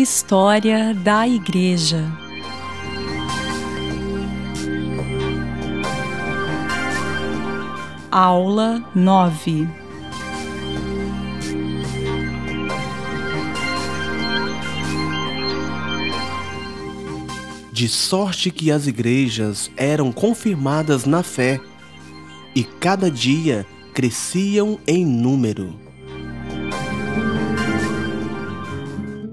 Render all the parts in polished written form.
História da Igreja. Aula 9. De sorte que as igrejas eram confirmadas na fé e cada dia cresciam em número.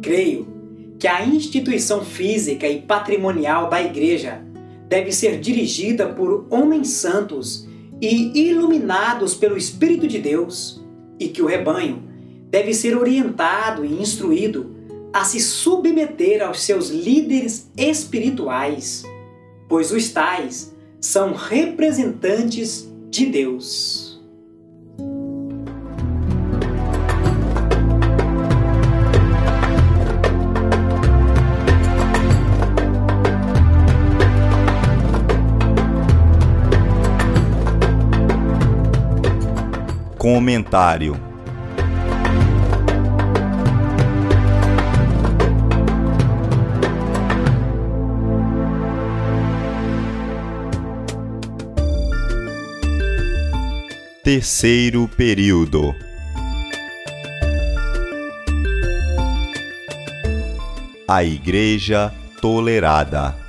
Creio que a instituição física e patrimonial da Igreja deve ser dirigida por homens santos e iluminados pelo Espírito de Deus, e que o rebanho deve ser orientado e instruído a se submeter aos seus líderes espirituais, pois os tais são representantes de Deus. Comentário. Terceiro período. A Igreja Tolerada.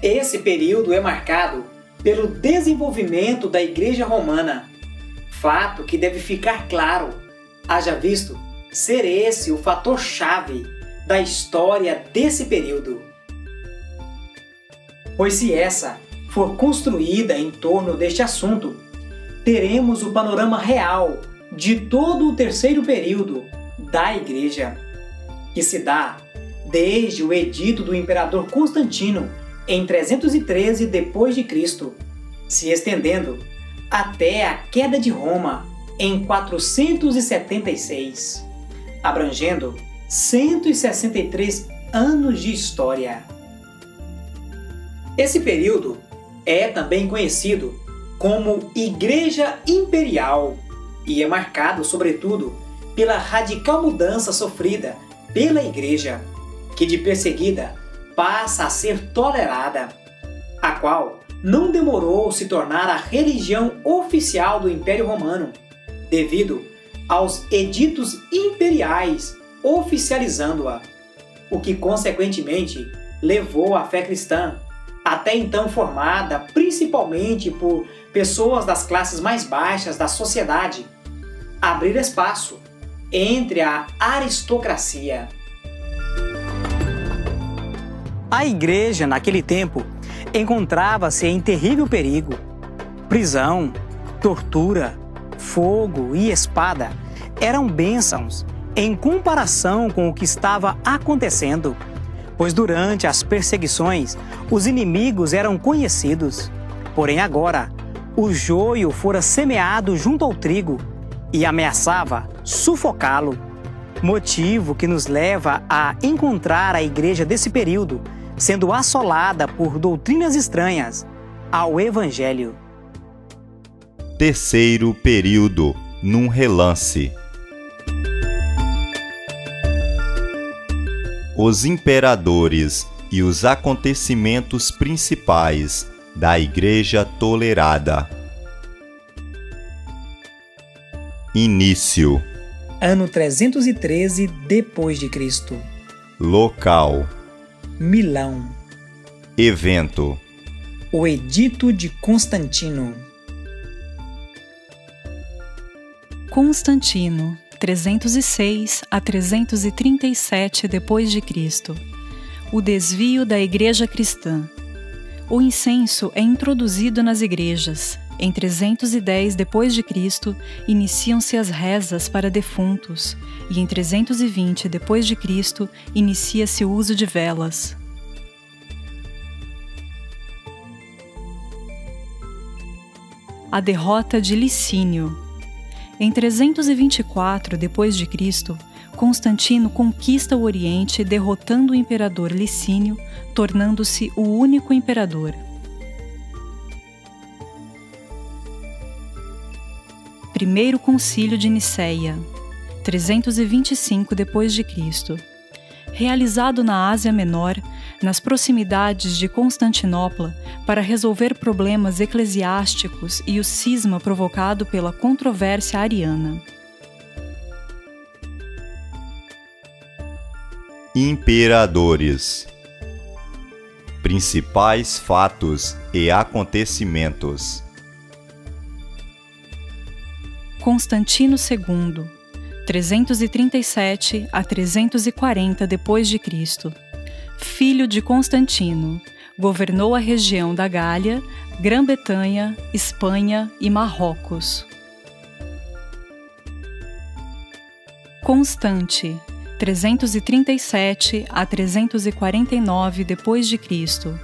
Esse período é marcado pelo desenvolvimento da Igreja Romana, fato que deve ficar claro, haja visto ser esse o fator-chave da história desse período. Pois se essa for construída em torno deste assunto, teremos o panorama real de todo o terceiro período da Igreja, que se dá desde o edito do imperador Constantino em 313 d.C., se estendendo até a queda de Roma em 476, abrangendo 163 anos de história. Esse período é também conhecido como Igreja Imperial e é marcado, sobretudo, pela radical mudança sofrida pela Igreja, que de perseguida passa a ser tolerada, a qual não demorou se tornar a religião oficial do Império Romano, devido aos editos imperiais oficializando-a, o que consequentemente levou a fé cristã, até então formada principalmente por pessoas das classes mais baixas da sociedade, a abrir espaço entre a aristocracia. A igreja, naquele tempo, encontrava-se em terrível perigo. Prisão, tortura, fogo e espada eram bênçãos em comparação com o que estava acontecendo, pois durante as perseguições os inimigos eram conhecidos. Porém agora, o joio fora semeado junto ao trigo e ameaçava sufocá-lo, motivo que nos leva a encontrar a igreja desse período sendo assolada por doutrinas estranhas ao Evangelho. Terceiro período, num relance. Os imperadores e os acontecimentos principais da Igreja Tolerada. Início. Ano 313 d.C. Local. Milão. Evento. O Edito de Constantino. Constantino, 306 a 337 d.C. O desvio da Igreja cristã. O incenso é introduzido nas igrejas. Em 310 d.C., iniciam-se as rezas para defuntos, e em 320 d.C., inicia-se o uso de velas. A derrota de Licínio. Em 324 d.C., Constantino conquista o Oriente, derrotando o imperador Licínio, tornando-se o único imperador. Primeiro Concílio de Nicéia, 325 d.C., realizado na Ásia Menor, nas proximidades de Constantinopla, para resolver problemas eclesiásticos e o cisma provocado pela controvérsia ariana. Imperadores. Principais fatos e acontecimentos. Constantino II, 337 a 340 d.C., filho de Constantino, governou a região da Gália, Grã-Bretanha, Espanha e Marrocos. Constante, 337 a 349 d.C.,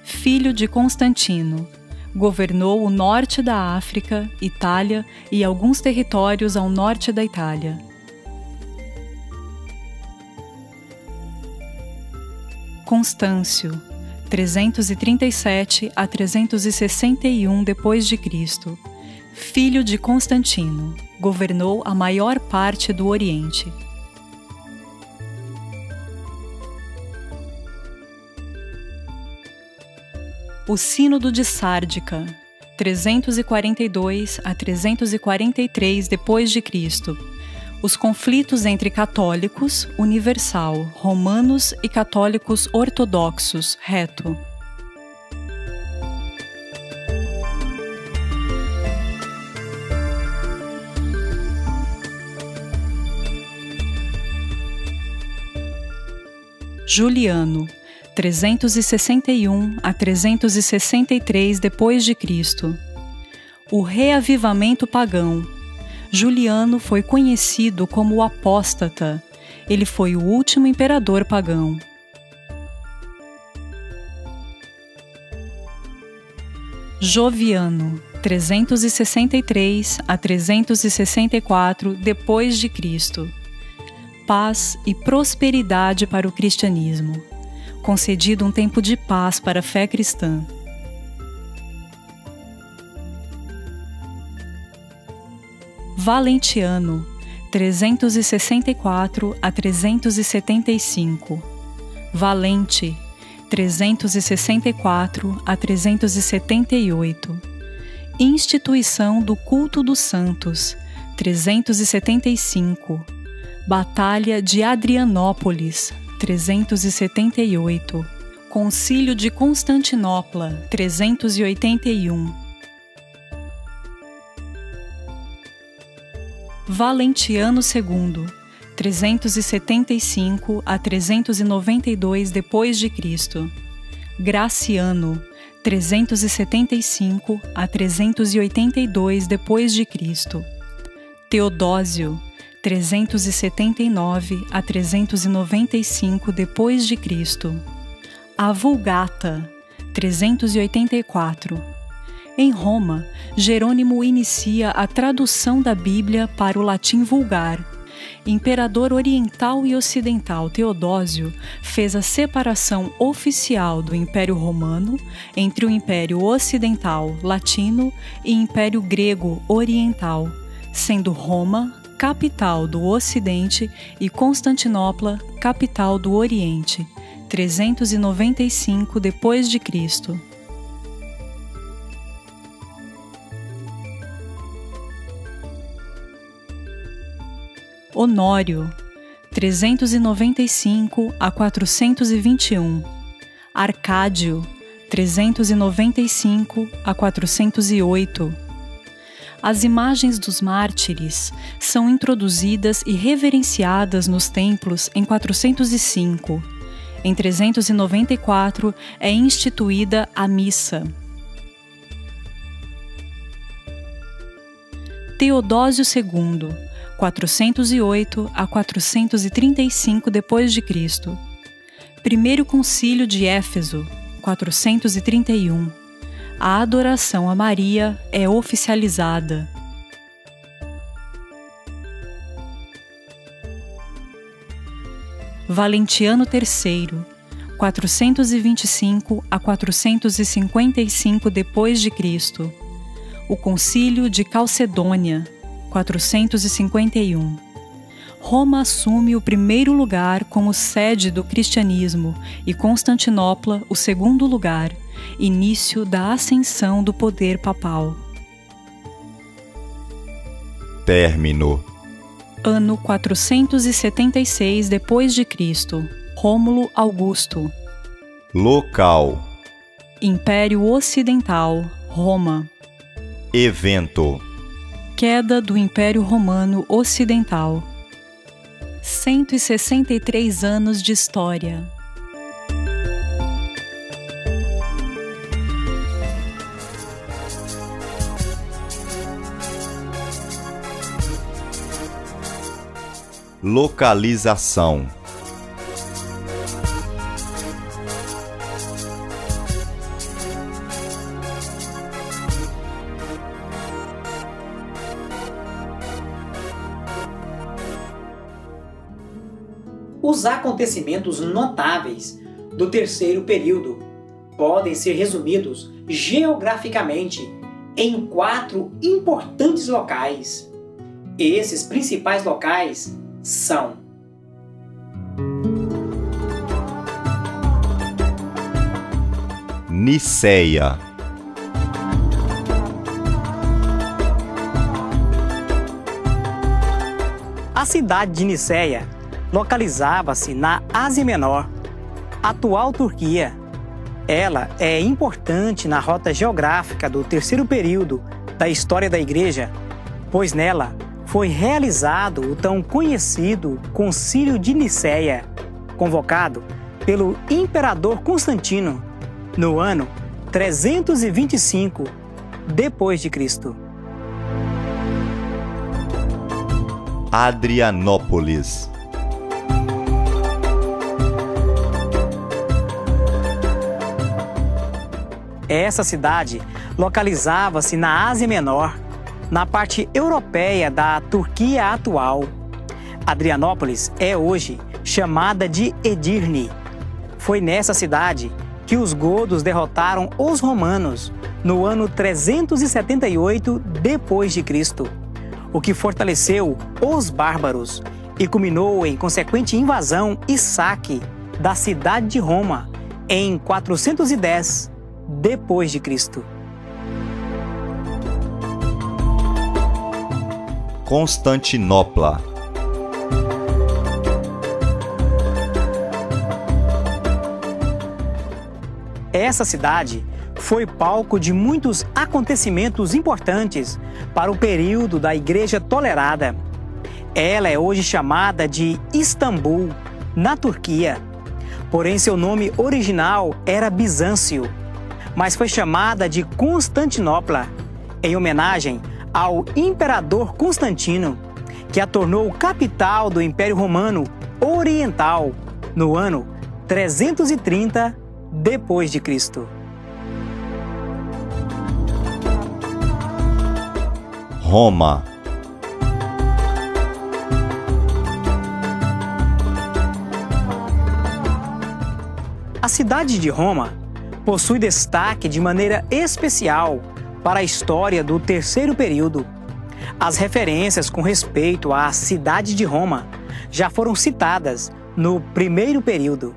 filho de Constantino, governou o norte da África, Itália e alguns territórios ao norte da Itália. Constâncio, 337 a 361 d.C., filho de Constantino, governou a maior parte do Oriente. O Sínodo de Sárdica, 342 a 343 d.C., os conflitos entre católicos, universal, romanos e católicos ortodoxos, reto. Juliano, 361 a 363 d.C., o reavivamento pagão. Juliano foi conhecido como o apóstata. Ele foi o último imperador pagão. Joviano, 363 a 364 d.C., paz e prosperidade para o cristianismo. Concedido um tempo de paz para a fé cristã. Valentiano, 364 a 375. Valente, 364 a 378. Instituição do culto dos santos, 375. Batalha de Adrianópolis, 378. Concílio de Constantinopla, 381. Valentiano II, 375 a 392 d.C. Graciano, 375 a 382 d.C. Teodósio, 379 a 395 d.C. A Vulgata, 384. Em Roma, Jerônimo inicia a tradução da Bíblia para o latim vulgar. Imperador oriental e ocidental Teodósio fez a separação oficial do Império Romano entre o Império Ocidental Latino e Império Grego Oriental, sendo Roma capital do Ocidente e Constantinopla capital do Oriente, 395 d.C. Honório, 395 a 421. Arcádio, 395 a 408. As imagens dos mártires são introduzidas e reverenciadas nos templos em 405. Em 394 é instituída a missa. Teodósio II, 408 a 435 d.C. Primeiro Concílio de Éfeso, 431. A adoração a Maria é oficializada. Valentiano III, 425 a 455 d.C. O Concílio de Calcedônia, 451. Roma assume o primeiro lugar como sede do cristianismo e Constantinopla o segundo lugar, início da ascensão do poder papal. Término. Ano 476 d.C., Rômulo Augusto. Local. Império Ocidental, Roma. Evento. Queda do Império Romano Ocidental. 163 anos de história. Localização. Os acontecimentos notáveis do terceiro período podem ser resumidos geograficamente em 4 importantes locais. Esses principais locais são: Niceia. A cidade de Niceia localizava-se na Ásia Menor, atual Turquia. Ela é importante na rota geográfica do terceiro período da história da Igreja, pois nela foi realizado o tão conhecido Concílio de Niceia, convocado pelo imperador Constantino no ano 325 d.C. Adrianópolis. Essa cidade localizava-se na Ásia Menor, na parte europeia da Turquia atual. Adrianópolis é hoje chamada de Edirne. Foi nessa cidade que os godos derrotaram os romanos no ano 378 d.C., o que fortaleceu os bárbaros e culminou em consequente invasão e saque da cidade de Roma em 410 d.C. Constantinopla. Essa cidade foi palco de muitos acontecimentos importantes para o período da Igreja Tolerada. Ela é hoje chamada de Istambul, na Turquia. Porém, seu nome original era Bizâncio, mas foi chamada de Constantinopla, em homenagem ao imperador Constantino, que a tornou capital do Império Romano Oriental no ano 330 d.C. Roma. A cidade de Roma possui destaque de maneira especial para a história do terceiro período. As referências com respeito à cidade de Roma já foram citadas no primeiro período.